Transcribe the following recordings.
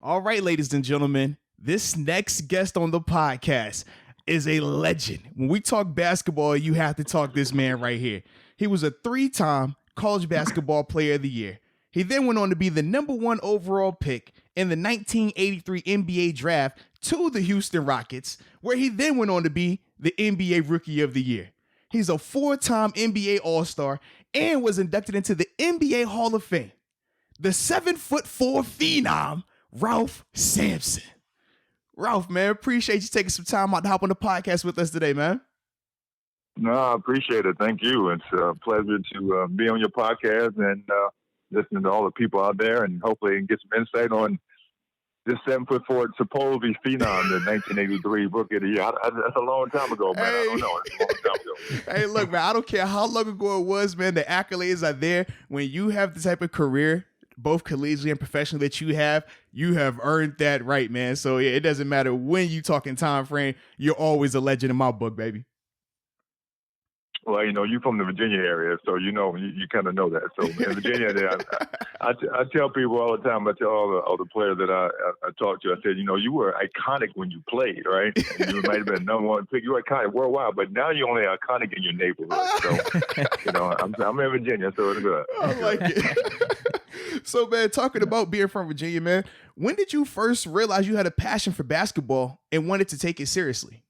All right, ladies and gentlemen, this next guest on the podcast is a legend. When we talk basketball, you have to talk this man right here. He was a 3-time college basketball player of the year. He then went on to be the number 1 overall pick in the 1983 NBA draft to the Houston Rockets, where he then went on to be the NBA Rookie of the Year. He's a 4-time NBA All-Star and was inducted into the NBA Hall of Fame. The 7'4" phenom, Ralph Sampson. Ralph, man, appreciate you taking some time out to hop on the podcast with us today, man. No, I appreciate it. Thank you. It's a pleasure to be on your podcast and listening to all the people out there, and hopefully get some insight on this 7'4" supposedly phenom, the 1983 Rookie of the Year. That's a long time ago, man. Hey. I don't know. It's a long time ago. Hey, look, man, I don't care how long ago it was, man. The accolades are there. When you have the type of career, both collegially and professionally, that you have earned that right, man. So yeah, it doesn't matter when you talk in time frame. You're always a legend in my book, baby. Well, you're from the Virginia area, so you kind of know that. So in Virginia, I tell people all the time. I tell all the players that I talk to. I said, you were iconic when you played, right? And you might have been number 1 pick. You were iconic worldwide, but now you're only iconic in your neighborhood. So, I'm in Virginia, so it's good. I like it. So, man, talking about being from Virginia, man, when did you first realize you had a passion for basketball and wanted to take it seriously?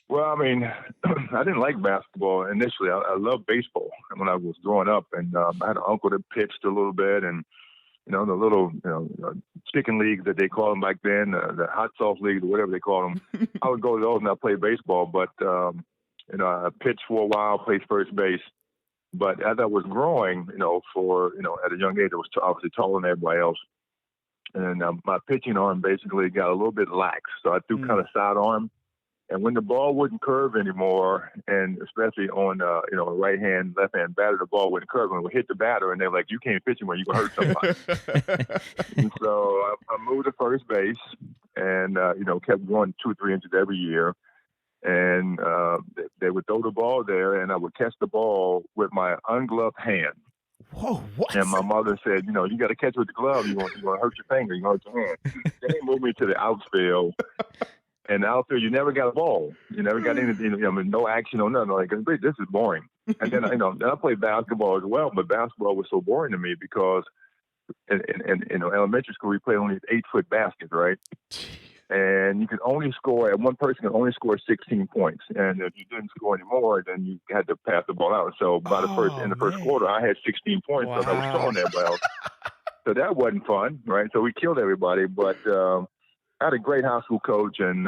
Well, I didn't like basketball initially. I loved baseball when I was growing up, and I had an uncle that pitched a little bit, and the little chicken leagues that they called them back then, the hot sauce leagues or whatever they call them. I would go to those and I played baseball, but I pitched for a while, played first base. But as I was growing, at a young age, I was obviously taller than everybody else, and my pitching arm basically got a little bit lax, so I threw kind of sidearm. And when the ball wouldn't curve anymore, and especially on right hand, left hand batter, the ball wouldn't curve, and it would hit the batter, and they're like, "You can't pitch anymore, you're gonna hurt somebody." And so I moved to first base, and kept going 2-3 inches every year. And they would throw the ball there, and I would catch the ball with my ungloved hand. Whoa, what? And my mother said, you got to catch with the glove. You're going to hurt your finger. You're going to hurt your hand. Then they moved me to the outfield. And the outfield, you never got a ball. You never got anything, no action or nothing. Like, this is boring. And then, then I played basketball as well, but basketball was so boring to me because in elementary school, we played only 8-foot baskets, right? And you could only score, one person could only score 16 points. And if you didn't score any more, then you had to pass the ball out. So by in the first quarter, I had 16 points, wow. So I was throwing that ball. So that wasn't fun, right? So we killed everybody. But I had a great high school coach, and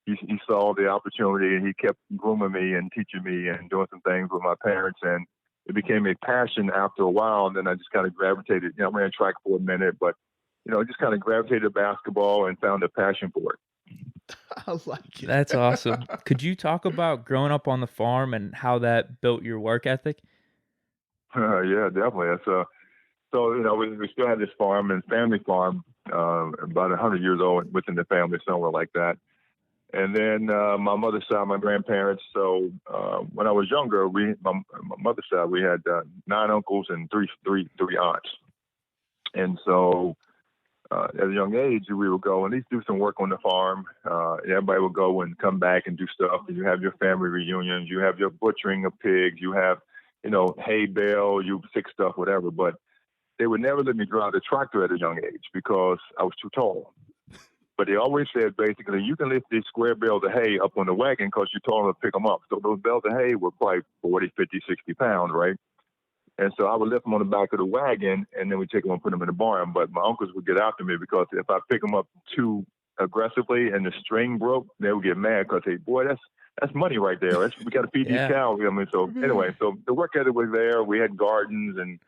he saw the opportunity, and he kept grooming me and teaching me and doing some things with my parents. And it became a passion after a while. And then I just kind of gravitated. I ran track for a minute, but just kind of gravitated to basketball and found a passion for it. I like it. That's awesome. Could you talk about growing up on the farm and how that built your work ethic? Yeah, definitely. That's so we still have this farm and family farm, about 100 years old within the family, somewhere like that. And then my mother's side, my grandparents. So when I was younger, my mother's side, we had 9 uncles and three aunts. And so at a young age, we would go and at least do some work on the farm. Everybody would go and come back and do stuff. And you have your family reunions. You have your butchering of pigs. You have, hay bale. You fix stuff, whatever. But they would never let me drive the tractor at a young age because I was too tall. But they always said, basically, you can lift these square bales of hay up on the wagon because you're tall enough to pick them up. So those bales of hay were probably 40, 50, 60 pounds, right? And so I would lift them on the back of the wagon, and then we'd take them and put them in the barn. But my uncles would get after me because if I pick them up too aggressively and the string broke, they would get mad because they, boy, that's money right there. We got to feed these cows. So anyway, so the work ethic was there. We had gardens and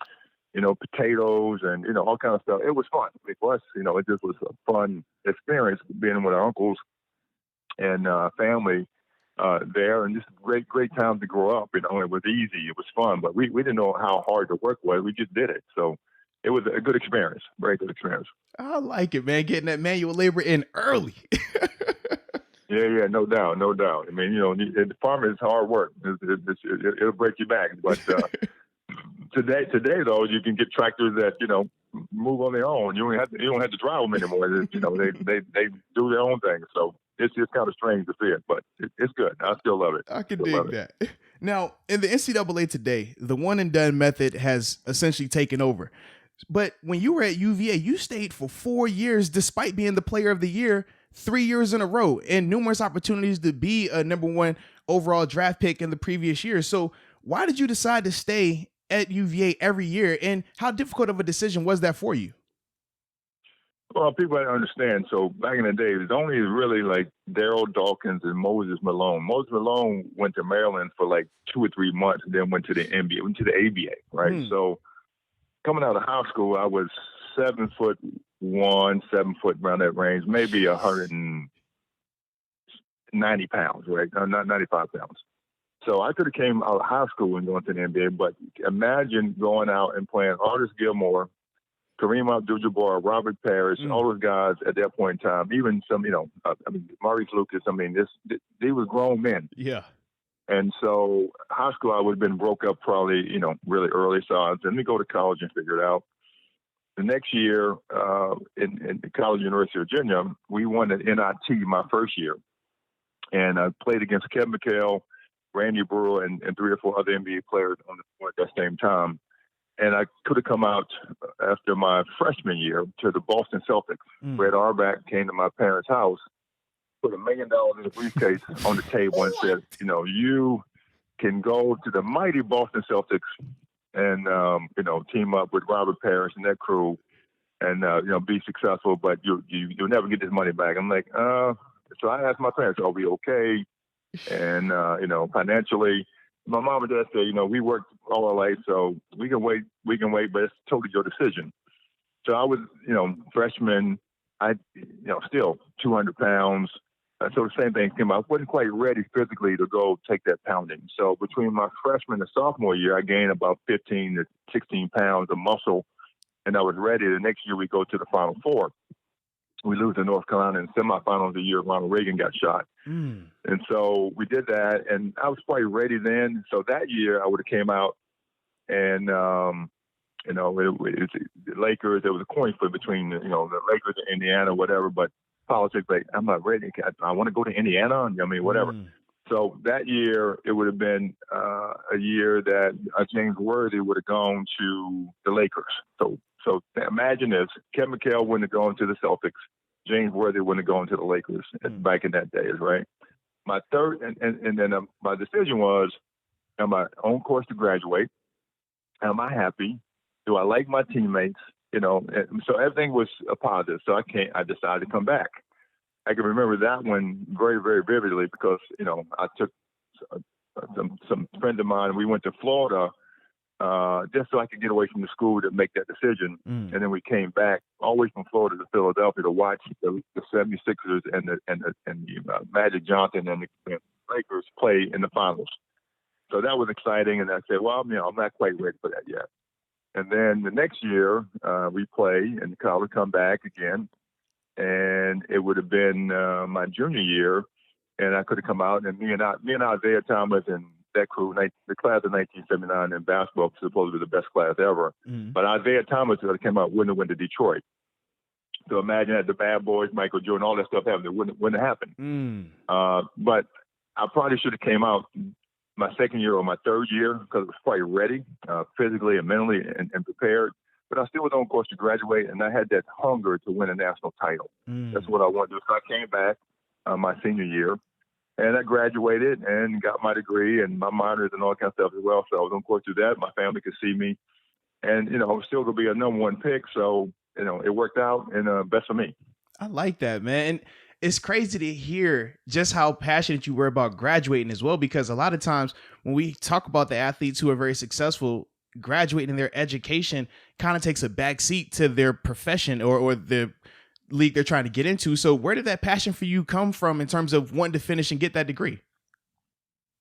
potatoes and, all kinds of stuff. It was fun. For us, it just was a fun experience being with our uncles and family there, and just great time to grow up. It was easy. It was fun, but we didn't know how hard the work was. We just did it. So it was a good experience, very good experience. I like it, man. Getting that manual labor in early. Yeah, no doubt. The farming is hard work. It'll break your back, but today, though, you can get tractors that, move on their own. You don't have to drive them anymore. They do their own thing. So it's kind of strange to see it, but it's good. I still love it. I can dig that. Now, in the NCAA today, the one and done method has essentially taken over. But when you were at UVA, you stayed for 4 years despite being the player of the year 3 years in a row and numerous opportunities to be a number one overall draft pick in the previous year. So why did you decide to stay at UVA every year, and how difficult of a decision was that for you? Well, people don't understand. So back in the day, it was only really like Daryl Dawkins and Moses Malone. Moses Malone went to Maryland for like 2 or 3 months and then went to the NBA, went to the ABA, right? So coming out of high school, I was 7'1", 7 foot around that range, maybe 190 pounds, right? Not 95 pounds. So I could have came out of high school and going to the NBA, but imagine going out and playing Artis Gilmore, Kareem Abdul-Jabbar, Robert Parrish, all those guys at that point in time, even some, Maurice Lucas, they were grown men. Yeah. And so high school, I would have been broke up probably, really early. So let me go to college and figure it out. The next year in College University of Virginia, we won an NIT my first year. And I played against Kevin McHale, Randy Brewer, and 3 or 4 other NBA players on the court at that same time. And I could have come out after my freshman year to the Boston Celtics. Red Auerbach came to my parents' house, put $1 million in a briefcase on the table and said, you can go to the mighty Boston Celtics and, team up with Robert Parrish and that crew and, be successful, but you'll never get this money back. I'm like, so I asked my parents, are we okay? And, financially, my mom and dad said, we worked all our life, so we can wait, but it's totally your decision. So I was, freshman, still 200 pounds. So the same thing came out. I wasn't quite ready physically to go take that pounding. So between my freshman and sophomore year, I gained about 15 to 16 pounds of muscle, and I was ready. The next year we go to the Final Four. We lose to North Carolina in semifinals the year Ronald Reagan got shot. And so we did that, and I was quite ready then. So that year I would have came out and, the Lakers, there was a coin flip between, the Lakers and Indiana, whatever, but politics, like, I'm not ready. I want to go to Indiana, whatever. So that year, it would have been a year that James Worthy would have gone to the Lakers. So imagine this. Kevin McHale wouldn't have gone to the Celtics. James Worthy wouldn't have gone to the Lakers back in that days, right? My third, and then my decision was, am I on course to graduate? Am I happy? Do I like my teammates? So everything was a positive. So I decided to come back. I can remember that one very, very vividly because, I took some friend of mine and we went to Florida just so I could get away from the school to make that decision. And then we came back all the way from Florida to Philadelphia to watch the 76ers and the Magic Johnson and the Lakers play in the finals. So that was exciting. And I said, well, I'm not quite ready for that yet. And then the next year we play and the college come back again. And it would have been my junior year. And I could have come out and me and Isaiah Thomas and that crew, the class of 1979 in basketball, was supposed to be the best class ever. But Isaiah Thomas came out, wouldn't have went to Detroit. So imagine that the Bad Boys, Michael Jordan, all that stuff happened. It wouldn't have happened. But I probably should have came out my second year or my third year because I was quite ready physically and mentally and prepared. But I still was on course to graduate, and I had that hunger to win a national title. That's what I wanted to do. So I came back my senior year. And I graduated and got my degree and my minors and all kinds of stuff as well. So I was on course to do that. My family could see me. And, I was still going to be a number one pick. So, it worked out and best for me. I like that, man. And it's crazy to hear just how passionate you were about graduating as well, because a lot of times when we talk about the athletes who are very successful, graduating their education kind of takes a back seat to their profession or the league they're trying to get into. So where did that passion for you come from in terms of wanting to finish and get that degree?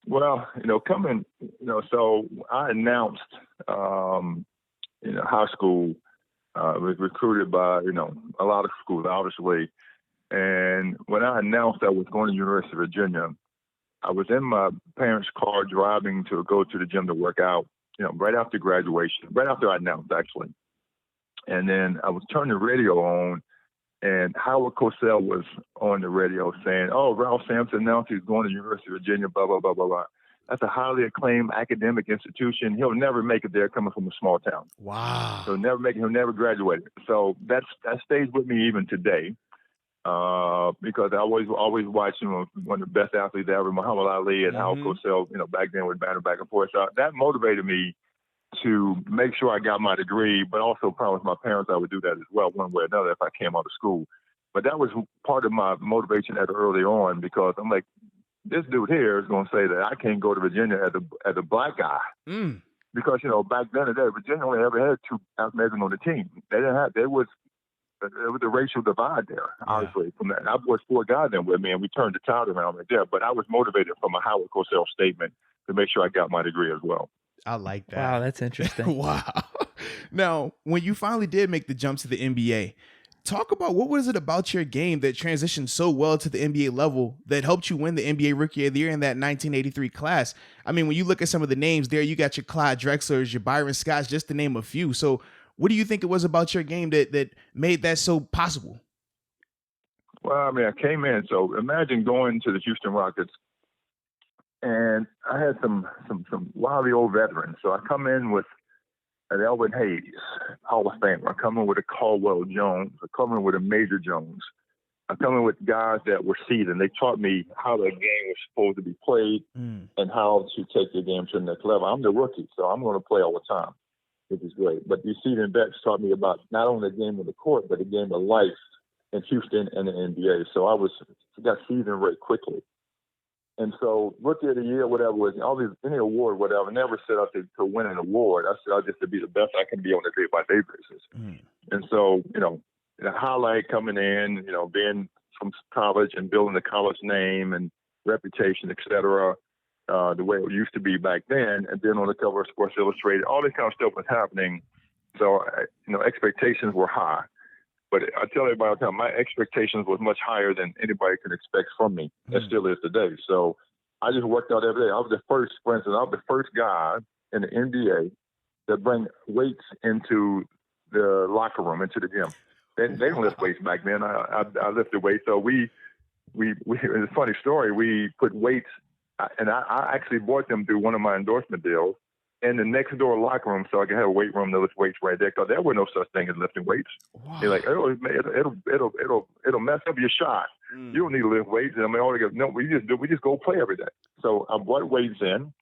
Well, so I announced, high school, was recruited by, a lot of schools, obviously. And when I announced I was going to University of Virginia, I was in my parents' car driving to go to the gym to work out, right after graduation, right after I announced, actually. And then I was turning the radio on, and Howard Cosell was on the radio saying, "Oh, Ralph Sampson announced he's going to the University of Virginia, blah, blah, blah, blah, blah. That's a highly acclaimed academic institution. He'll never make it there coming from a small town. Wow. He'll never make it. He'll never graduate." So that stays with me even today, because I always watched one of the best athletes ever, Muhammad Ali, and Howard Cosell, back then with banner back and forth. So that motivated me to make sure I got my degree, but also promised my parents I would do that as well, one way or another, if I came out of school. But that was part of my motivation early on, because I'm like, this dude here is going to say that I can't go to Virginia as a black guy. Because, back then, Virginia only ever had 2 African Americans on the team. There was a racial divide there, honestly. From that, I was 4 guys then with me, and we turned the tide around right there. But I was motivated from a Howard Cosell statement to make sure I got my degree as well. I like that. Wow, that's interesting. Wow. Now, when you finally did make the jump to the NBA, talk about what was it about your game that transitioned so well to the NBA level that helped you win the NBA Rookie of the Year in that 1983 class? I mean, when you look at some of the names there, you got your Clyde Drexlers, your Byron Scotts, just to name a few. So what do you think it was about your game that made that so possible? Well, I mean, I came in. So imagine going to the Houston Rockets, and I had some wily old veterans. So I come in with an Elvin Hayes, Hall of Famer. I come in with a Caldwell Jones. I come in with a Major Jones. I come in with guys that were seasoned. They taught me how the game was supposed to be played and how to take the game to the next level. I'm the rookie, so I'm going to play all the time, which is great. But these seasoned vets taught me about not only the game of the court, but the game of life in Houston and the NBA. So I got seasoned very quickly. And so, Rookie of the Year, whatever was, any award, whatever, never set out to win an award. I set out just to be the best I can be on a day-by-day basis. And so, the highlight coming in, being from college and building the college name and reputation, et cetera, the way it used to be back then, and then on the cover of Sports Illustrated, all this kind of stuff was happening. So, expectations were high. But I tell everybody all the time, my expectations was much higher than anybody could expect from me. It still is today. So I just worked out every day. I was the first guy in the NBA to bring weights into the locker room, into the gym. They didn't lift weights back then. I lifted weights. So we it's a funny story. We put weights, and I actually bought them through one of my endorsement deals, in the next door locker room, so I could have a weight room that lift weights right there, because there was no such thing as lifting weights. Wow. They're like, it'll mess up your shot. You don't need to lift weights. And I mean, we just go play every day. So I brought weights in,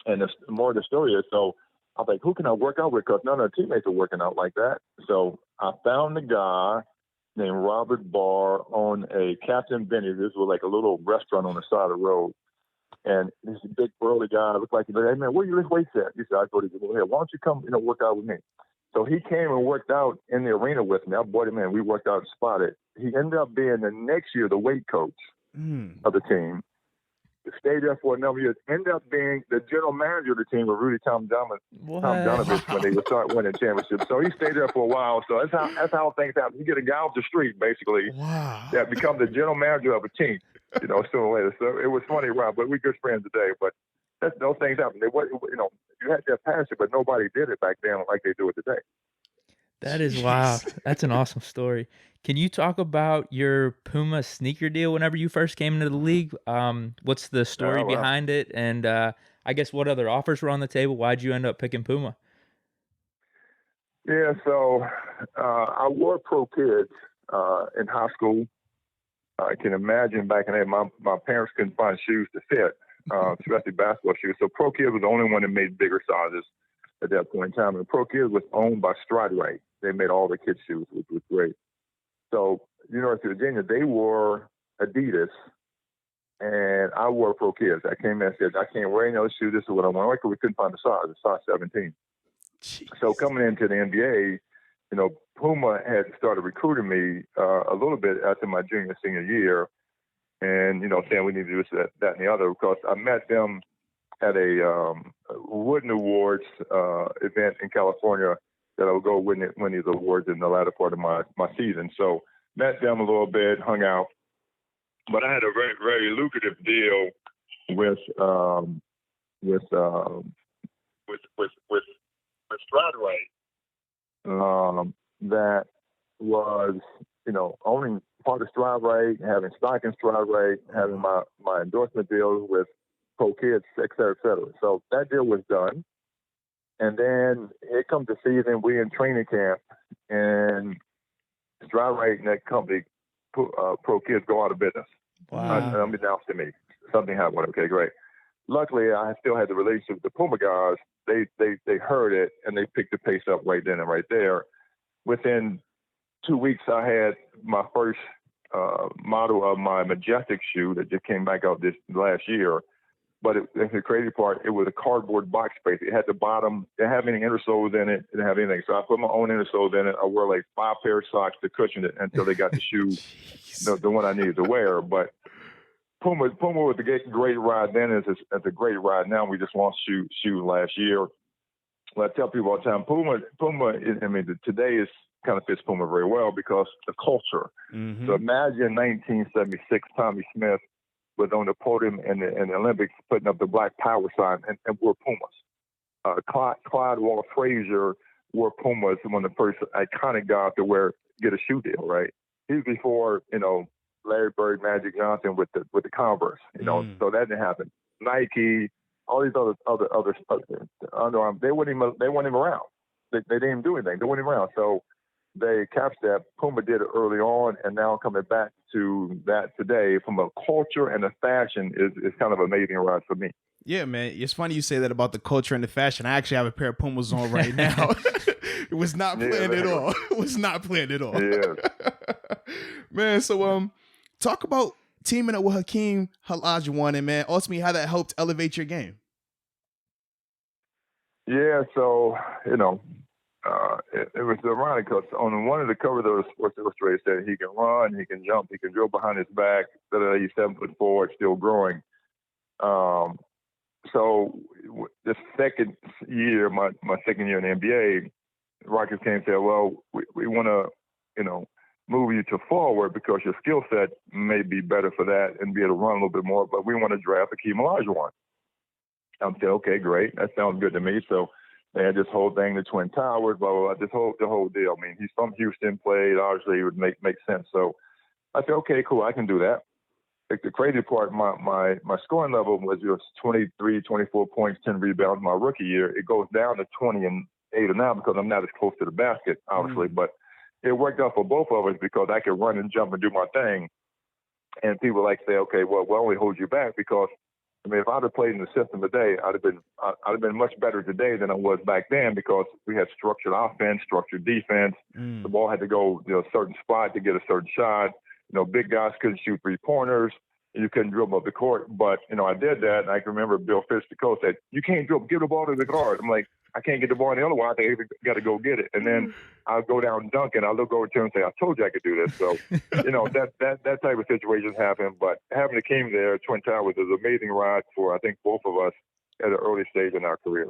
and the more of the story is, so I was like, who can I work out with? Because none of the teammates are working out like that. So I found a guy named Robert Barr on a Captain Benny. This was like a little restaurant on the side of the road. And this big burly guy looked like, hey man, where you lift weights at? He said, I go to the here. Why don't you come, work out with me? So he came and worked out in the arena with me. I brought him in. We worked out and spotted. He ended up being the next year the weight coach of the team. Stayed there for a number of years. Ended up being the general manager of the team with Rudy Tom Donovich when they would start winning championships. So he stayed there for a while. So that's how things happen. You get a guy off the street, basically, that becomes the general manager of a team. Sooner or later. So it was funny, Rob, but we're good friends today. But those things happen. You had that passion, but nobody did it back then like they do it today. That is wild. That's an awesome story. Can you talk about your Puma sneaker deal whenever you first came into the league? What's the story behind it? And I guess what other offers were on the table? Why'd you end up picking Puma? Yeah, so I wore Pro Kids in high school. I can imagine back in the day, my parents couldn't find shoes to fit, especially basketball shoes. So Pro Kids was the only one that made bigger sizes at that point in time. And Pro Kids was owned by Stride-Rite. They made all the kids' shoes, which was great. So University of Virginia, they wore Adidas, and I wore Pro Kids. I came in and said, I can't wear any other shoes. This is what I want. We couldn't find a size 17. Jeez. So coming into the NBA, Puma had started recruiting me a little bit after my senior year, and saying we need to do this, that, and the other. Because I met them at a Wooden Awards event in California that I would go win these awards in the latter part of my season. So met them a little bit, hung out, but I had a very, very lucrative deal with Stride-Rite. that was, owning part of Strive Right, having stock in Strive Right, having my endorsement deal with Pro Kids, et cetera, et cetera. So that deal was done. And then it comes the season, we're in training camp, and Strive Right and that company, Pro Kids, go out of business. Wow. Unbeknownst to me. Something happened. Okay, great. Luckily, I still had the relationship with the Puma guys. They heard it, and they picked the pace up right then and right there. Within 2 weeks, I had my first model of my Majestic shoe that just came back out this last year. But the crazy part, it was a cardboard box space. It had the bottom, it didn't have any innersoles in it, it didn't have anything. So I put my own innersoles in it. I wore like 5 pair of socks to cushion it until they got the shoe, the one I needed to wear. But Puma was a great ride then. It's a great ride now. We just launched shoes last year. But I tell people all the time, Puma. Today is kind of fits Puma very well because the culture. Mm-hmm. So imagine 1976, Tommy Smith was on the podium in the Olympics putting up the Black Power sign and wore Pumas. Clyde Wall Frazier wore Pumas, one of the first iconic guys to get a shoe deal, right? He was before, Larry Bird, Magic Johnson with the Converse, so that didn't happen. Nike, all these other Under Armour, they weren't even around. They didn't even do anything. They weren't even around. So they captured that. Puma did it early on, and now coming back to that today from a culture and a fashion is kind of amazing ride for me. Yeah, man. It's funny you say that about the culture and the fashion. I actually have a pair of Pumas on right now. It was not planned at all. It was not planned at all. Yeah. Man, so talk about teaming up with Hakeem Olajuwon, and man, ultimately how that helped elevate your game. Yeah, so it was ironic because on one of the covers of Sports Illustrated said he can run, he can jump, he can drill behind his back. He's 7'4", still growing. So the second year, my second year in the NBA, Rockets came and said, "Well, we want to, move you to forward because your skill set may be better for that and be able to run a little bit more, but we want to draft Hakeem Olajuwon." I'm saying, okay, great, that sounds good to me. So they had this whole thing, the Twin Towers, blah, blah, blah, the whole deal. I mean, he's from Houston, played, obviously it would make sense. So I said, okay, cool, I can do that. The crazy part, my scoring level was just 23, 24 points, 10 rebounds my rookie year. It goes down to 20 and 8 now because I'm not as close to the basket, obviously. But it worked out for both of us because I could run and jump and do my thing. And people like say, okay, well, we'll only hold you back because, if I'd have played in the system today, I'd have been much better today than I was back then because we had structured offense, structured defense. The ball had to go a certain spot to get a certain shot. Big guys couldn't shoot 3-pointers. You couldn't dribble up the court. But, I did that. And I can remember Bill Fitz, the coach, said, "You can't dribble. Give the ball to the guard." I'm like, I can't get the ball in the other one. I got to go get it. And then I'll go down dunking. I'll look over to him and say, "I told you I could do this." So, that type of situation happened. But having Hakeem there, Twin Towers, is an amazing ride for, I think, both of us at an early stage in our career.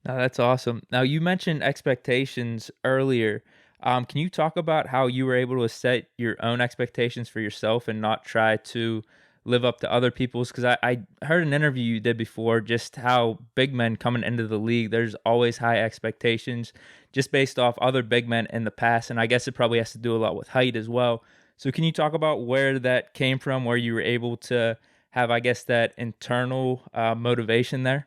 Now, that's awesome. Now, you mentioned expectations earlier. Can you talk about how you were able to set your own expectations for yourself and not try to live up to other people's? Because I heard an interview you did before, just how big men coming into the league, there's always high expectations just based off other big men in the past. And I guess it probably has to do a lot with height as well. So can you talk about where that came from, where you were able to have, I guess, that internal motivation there?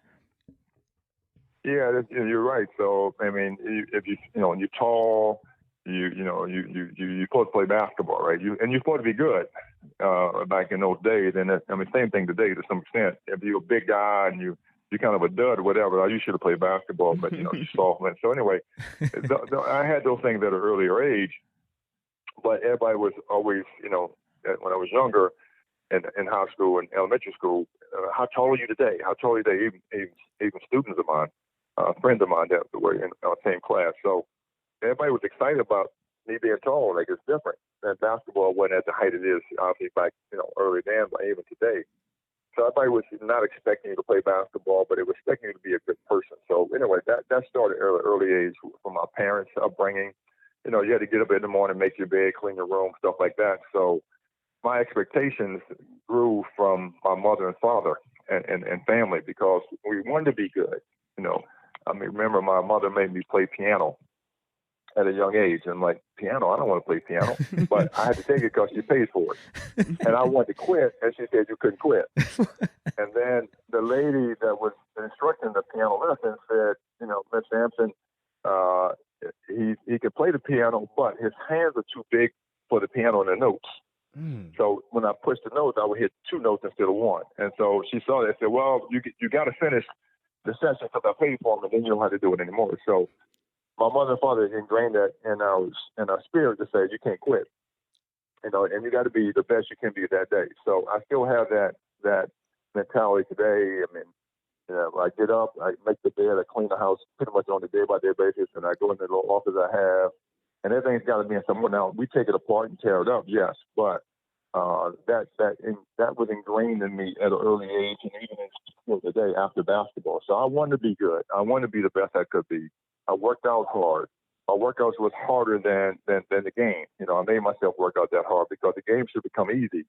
Yeah, you're right. So, if you're tall, you're supposed to play basketball, right? You're supposed to be good back in those days. And same thing today to some extent. If you're a big guy and you're kind of a dud or whatever, you should have played basketball, but you're soft. So anyway, I had those things at an earlier age, but everybody was always, when I was younger in high school and elementary school, how tall are you today? How tall are you today? Even students of mine, friends of mine that were in our same class. So everybody was excited about me being tall. Like, it's different. And basketball wasn't at the height it is, obviously, back, early then, but even today. So everybody was not expecting you to play basketball, but it was expecting you to be a good person. So anyway, that started early age from my parents' upbringing. You had to get up in the morning, make your bed, clean your room, stuff like that. So my expectations grew from my mother and father and family because we wanted to be good. Remember my mother made me play piano. at a young age. And I'm like, piano? I don't want to play piano. But I had to take it because she paid for it. And I wanted to quit, and she said you couldn't quit. And then the lady that was instructing the piano lesson said, Miss Sampson, he could play the piano, but his hands are too big for the piano and the notes. So when I pushed the notes, I would hit 2 notes instead of 1. And so she saw that and said, well, you got to finish the session because I paid for them, and then you don't have to do it anymore. So my mother and father ingrained that in our spirit to say you can't quit, and you got to be the best you can be that day. So I still have that mentality today. I mean, I get up, I make the bed, I clean the house pretty much on a day-by-day basis, and I go in the little office I have, and everything's got to be in somewhere. Now, we take it apart and tear it up, yes, but that was ingrained in me at an early age, and even still today after basketball. So I wanted to be good. I wanted to be the best I could be. I worked out hard. My workouts was harder than the game. I made myself work out that hard because the game should become easy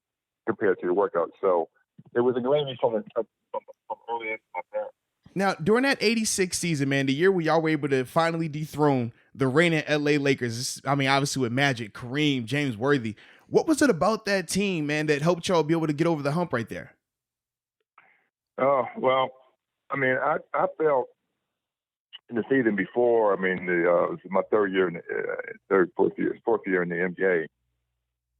compared to the workout. So it was ingrained from early age like that. Now, during that 86 season, man, the year where y'all were able to finally dethrone the reigning LA Lakers, I mean, obviously with Magic, Kareem, James Worthy, what was it about that team, man, that helped y'all be able to get over the hump right there? Oh, well, I mean, I felt in the season before, I mean, it was my fourth year in the NBA.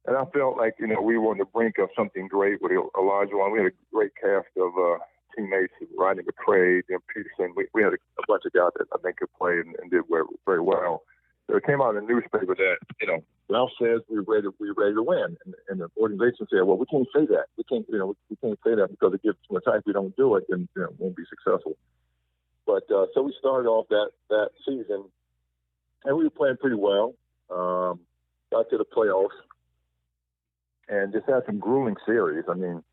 And I felt like, we were on the brink of something great with Elijah. We had a great cast of teammates, Rodney McCray, Jim Peterson. We had a bunch of guys that I think could play and did very well. So it came out in the newspaper that, Ralph says we're ready to win. And the organization said, well, we can't say that. We can't say that because it gives too much hype. We don't do it, then it won't be successful. But so we started off that season, and we were playing pretty well. Got to the playoffs, and just had some grueling series. I mean,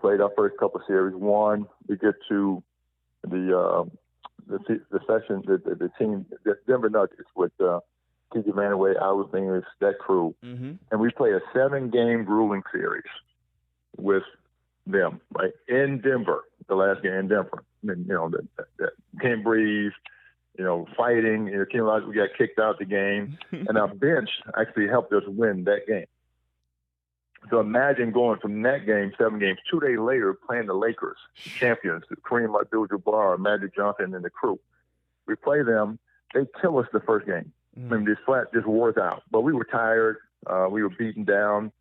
played our first couple of series, won. We get to the session, the team, the Denver Nuggets with T.J. Manaway, Albert Fingers, that crew, and we play a 7-game grueling series with them, right, in Denver, the last game in Denver. I mean, that can't breathe, fighting. We got kicked out the game, and our bench actually helped us win that game. So imagine going from that game, 7 games, 2 days later, playing the Lakers, champions, Kareem Abdul-Jabbar, Magic Johnson, and the crew. We play them. They kill us the first game. I mean, this flat just wore us out. But we were tired. We were beaten down.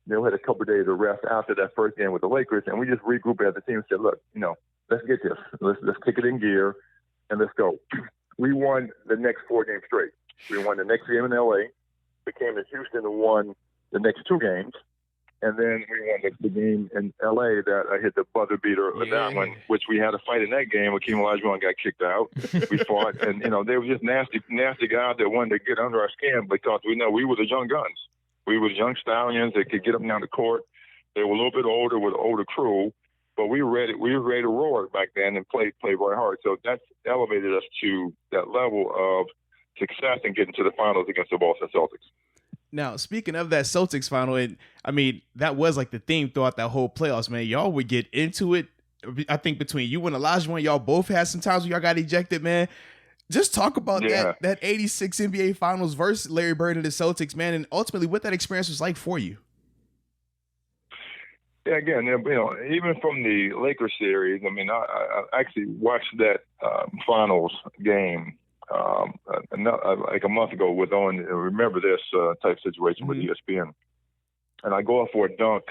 We had a couple of days of rest after that first game with the Lakers, and we just regrouped as a team and said, look, let's get this. Let's kick it in gear, and let's go. We won the next 4 games straight. We won the next game in L.A., we came to Houston and won the next 2 games, and then we won the game in L.A. that I hit the buzzer beater of that one, which we had a fight in that game. Hakeem Olajuwon got kicked out. We fought, and, they were just nasty guys that wanted to get under our skin because we know we were the young guns. We were the young stallions that could get up and down the court. They were a little bit older with an older crew, but we were ready to roar back then and play very hard. So that's elevated us to that level of success and getting to the finals against the Boston Celtics. Now, speaking of that Celtics final, and I mean, that was like the theme throughout that whole playoffs, man. Y'all would get into it. I think between you and Olajuwon, y'all both had some times where y'all got ejected, man. Just talk about that 86 NBA Finals versus Larry Bird and the Celtics, man, and ultimately what that experience was like for you. Yeah, again, even from the Lakers series, I mean, I actually watched that finals game like a month ago with on Remember This type situation with ESPN. And I go up for a dunk,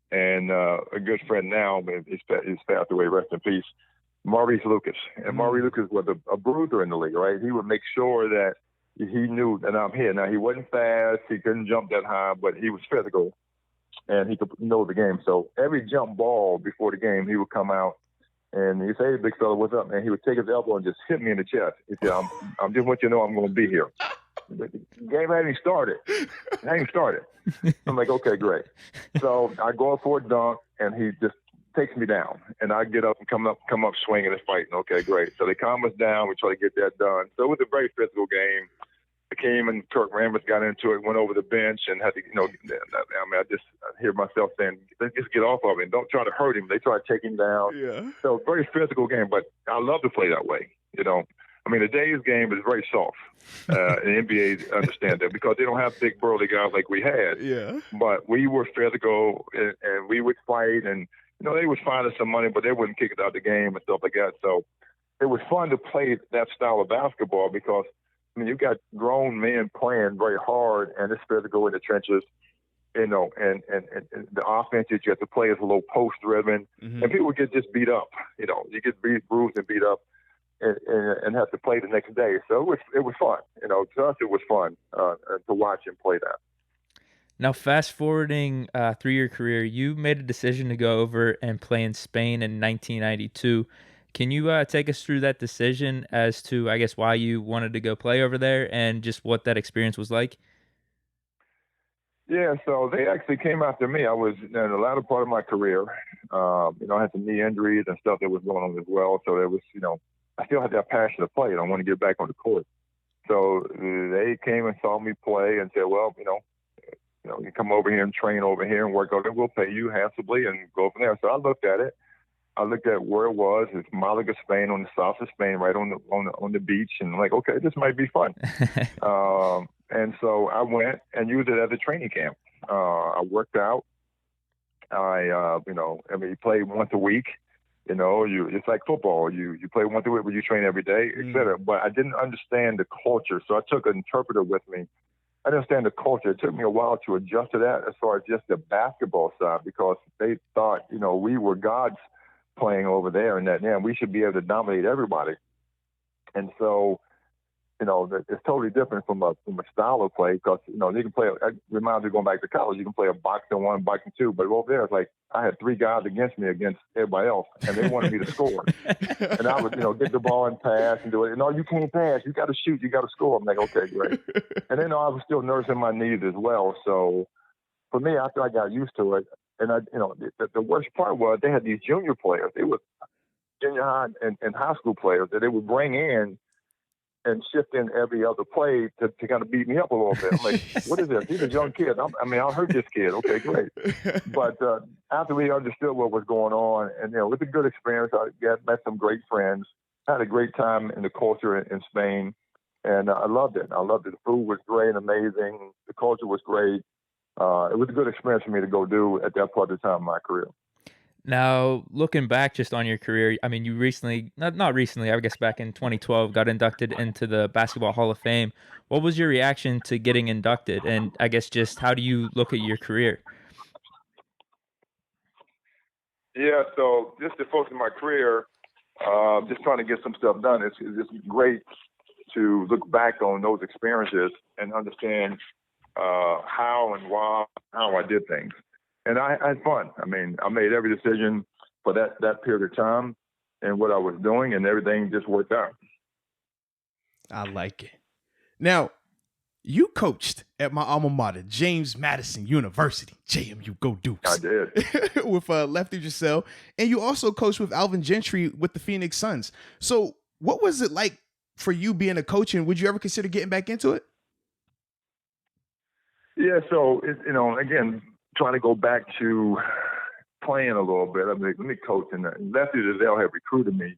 and a good friend now, he's passed away, rest in peace, Maurice Lucas. And Maurice Lucas was a bruiser in the league, right? He would make sure that he knew that I'm here. Now, he wasn't fast. He couldn't jump that high, but he was physical, and he could know the game. So every jump ball before the game, he would come out, and he'd say, hey, big fella, what's up, man? He would take his elbow and just hit me in the chest. He said, I'm just want you to know I'm going to be here. The game hadn't even started. I'm like, okay, great. So I go up for a dunk, and he just takes me down, and I get up and come up swinging and fighting. Okay, great. So they calm us down. We try to get that done. So it was a very physical game. Hakeem and Kirk Rambis got into it, went over the bench, and had to, I hear myself saying, just get off of him. Don't try to hurt him. They try to take him down. Yeah. So very physical game, but I love to play that way. I mean, today's game is very soft. And NBA understand that because they don't have big burly guys like we had. Yeah. But we were physical, and we would fight, and they would find us some money, but they wouldn't kick us out the game and stuff like that. So it was fun to play that style of basketball because you got grown men playing very hard, and it's physical in the trenches. And the offense that you have to play is a little post driven, and people get just beat up. You get bruised and beat up, and have to play the next day. So it was fun. To us it was fun to watch and play that. Now, fast forwarding through your career, you made a decision to go over and play in Spain in 1992. Can you take us through that decision as to, I guess, why you wanted to go play over there and just what that experience was like? Yeah, so they actually came after me. I was in the latter part of my career. I had some knee injuries and stuff that was going on as well. So there was, I still had that passion to play, and I want to get back on the court. So they came and saw me play and said, well, you come over here and train over here and work out there. We'll pay you handsomely and go from there. So I looked at it. I looked at where it was. It's Malaga, Spain, on the south of Spain, right on the beach. And I'm like, okay, this might be fun. And so I went and used it as a training camp. I worked out. You play once a week. It's like football. You play once a week, but you train every day, et cetera. But I didn't understand the culture, so I took an interpreter with me. I didn't understand the culture. It took me a while to adjust to that as far as just the basketball side, because they thought, we were gods playing over there, and that we should be able to dominate everybody. And so, it's totally different from a style of play, because you can play. It reminds me of going back to college. You can play a boxing 1, boxing 2, but over there it's like I had 3 guys against me against everybody else, and they wanted me to score. And I would get the ball and pass and do it. No, you can't pass. You got to shoot. You got to score. I'm like, okay, great. And then I was still nursing my knees as well. So for me, after I got used to it, and the worst part was they had these junior players. They were junior high and high school players that they would bring in and shift in every other play to kind of beat me up a little bit. I'm like, what is this? These are young kids. I'll hurt this kid. Okay, great. But after we understood what was going on, and it was a good experience. I met some great friends. I had a great time in the culture in Spain, and I loved it. The food was great and amazing. The culture was great. It was a good experience for me to go do at that part of the time of my career. Now, looking back just on your career, you recently, not recently, I guess back in 2012, got inducted into the Basketball Hall of Fame. What was your reaction to getting inducted? And I guess just how do you look at your career? Yeah, so just to focus on my career, just trying to get some stuff done. It's great to look back on those experiences and understand how I did things. And I had fun. I made every decision for that period of time and what I was doing, and everything just worked out. I like it. Now, you coached at my alma mater, James Madison University, JMU, go Dukes. I did. With Lefty Giselle, and you also coached with Alvin Gentry with the Phoenix Suns. So what was it like for you being a coach, and would you ever consider getting back into it? Yeah, so, again, trying to go back to playing a little bit. Let me coach. And Lefty Giselle had recruited me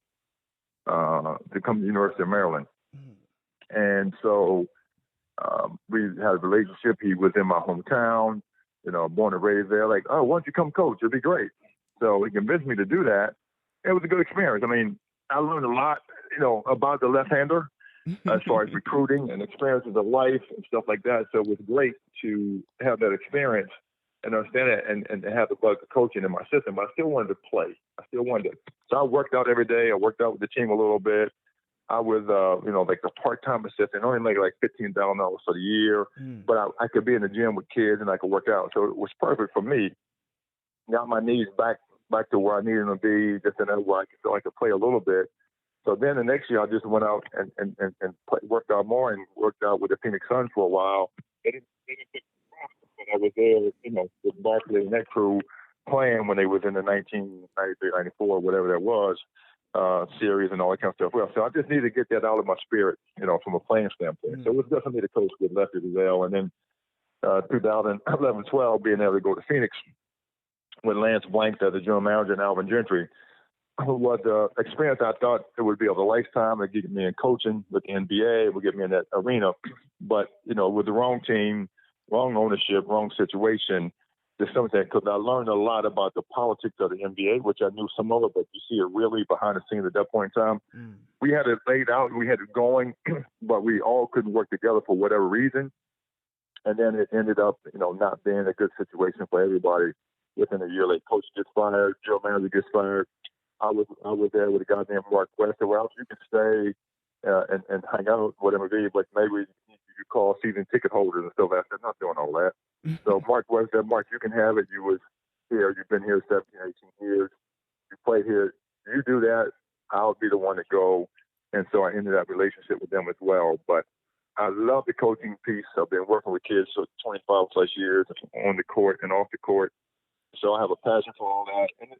to come to the University of Maryland. And so we had a relationship. He was in my hometown, born and raised there. Like, oh, why don't you come coach? It'd be great. So he convinced me to do that. It was a good experience. I learned a lot, about the left-hander as far as recruiting and experiences of life and stuff like that. So it was great to have that experience and understand it and have the bug of coaching in my system. But I still wanted to play. So I worked out every day. I worked out with the team a little bit. I was, like a part-time assistant. I only made like $15,000 for the year, but I could be in the gym with kids and I could work out. So it was perfect for me. Got my knees back to where I needed them to be, just enough where I could play a little bit. So then the next year I just went out and worked out more and worked out with the Phoenix Suns for a while. They didn't I was there, with Barkley and that crew playing when they was in the 1993, 94, whatever that was, series and all that kind of stuff. Well, so I just needed to get that out of my spirit, from a playing standpoint. So it was definitely the coach with Lefty Giselle. And then 2011-12, being able to go to Phoenix with Lance Blank as the general manager and Alvin Gentry. was the experience I thought it would be of a lifetime. It get me in coaching with the NBA. It would get me in that arena. But, with the wrong team, wrong ownership, wrong situation, there's something because I learned a lot about the politics of the NBA, which I knew some of it, but you see it really behind the scenes at that point in time. We had it laid out, we had it going, but we all couldn't work together for whatever reason. And then it ended up, not being a good situation for everybody. Within a year, like coach gets fired, general manager gets fired. I was there with a guy named Mark West. Well, you can stay and hang out, whatever it be, but maybe you call season ticket holders and stuff. I said, not doing all that. So Mark West said, Mark, you can have it. You was here. You've been here 17, 18 years. You played here. You do that. I'll be the one to go. And so I ended that relationship with them as well. But I love the coaching piece. I've been working with kids for 25 plus years on the court and off the court. So I have a passion for all that. And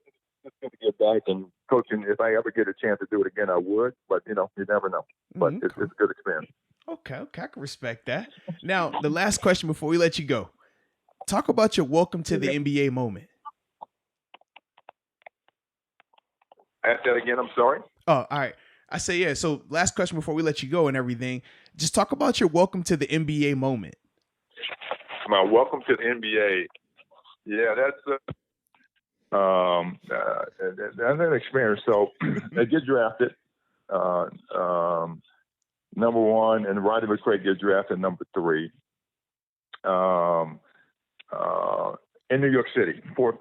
it's good to get back and coaching. If I ever get a chance to do it again, I would. But, you never know. But it's a good experience. Okay, I can respect that. Now, the last question before we let you go. Talk about your welcome to the NBA moment. Ask that again, I'm sorry. Oh, all right. I say, yeah, so last question before we let you go and everything. Just talk about your welcome to the NBA moment. My welcome to the NBA. Yeah, that's an experience. So I get drafted, number one, and Rodney McCray gets drafted number 3. In New York City, for him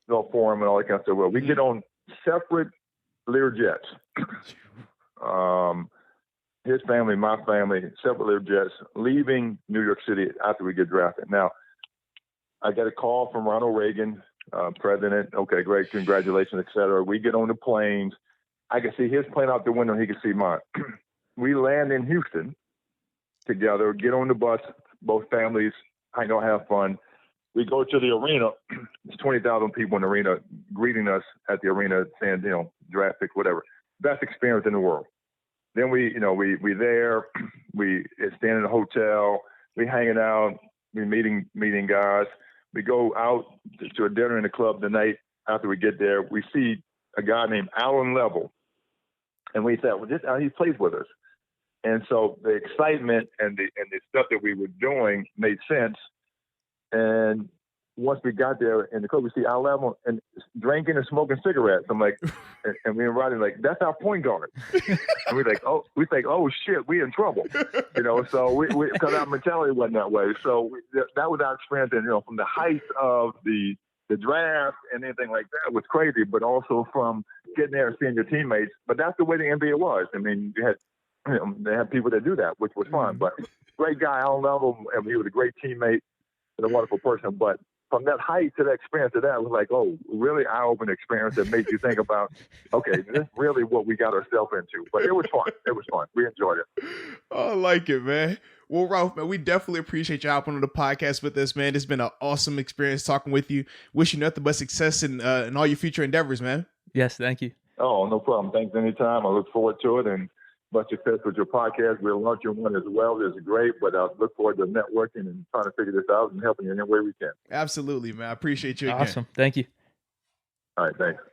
and all that kind of stuff. Well, we get on separate Lear jets. His family, my family, separate Lear jets, leaving New York City after we get drafted. Now, I get a call from Ronald Reagan, president. Okay, great, congratulations, et cetera. We get on the planes. I can see his plane out the window. He can see mine. We land in Houston together, get on the bus, both families, hang out, have fun. We go to the arena. There's 20,000 people in the arena greeting us at the arena saying, draft pick, whatever. Best experience in the world. Then we there, we stand in a hotel, we hanging out, we meeting guys. We go out to a dinner in the club the night after we get there. We see a guy named Alan Level. And we thought, well, he plays with us. And so the excitement and the stuff that we were doing made sense. And once we got there in the club, we see Al Level and drinking and smoking cigarettes. I'm like, and we and Rodney like, that's our point guard. And we think, oh shit, we in trouble, So we because our mentality wasn't that way. So that was our experience, and from the height of the draft and anything like that was crazy, but also from getting there and seeing your teammates. But that's the way the NBA was. I mean, they had people that do that, which was fun. But great guy, Al Level, and he was a great teammate. A wonderful person, but from that height to that experience to that, it was like, oh, really eye-opening experience that made you think about, okay, this is really what we got ourselves into. But it was fun. It was fun. We enjoyed it. Oh, I like it, man. Well, Ralph, man, we definitely appreciate you hopping on the podcast with us, man. It's been an awesome experience talking with you. Wish you nothing but success in all your future endeavors, man. Yes, thank you. Oh, no problem. Thanks anytime. I look forward to it, and much success with your podcast. We're launching one as well. It's great, but I look forward to networking and trying to figure this out and helping you in any way we can. Absolutely, man. I appreciate you again. Awesome. Thank you. All right, thanks.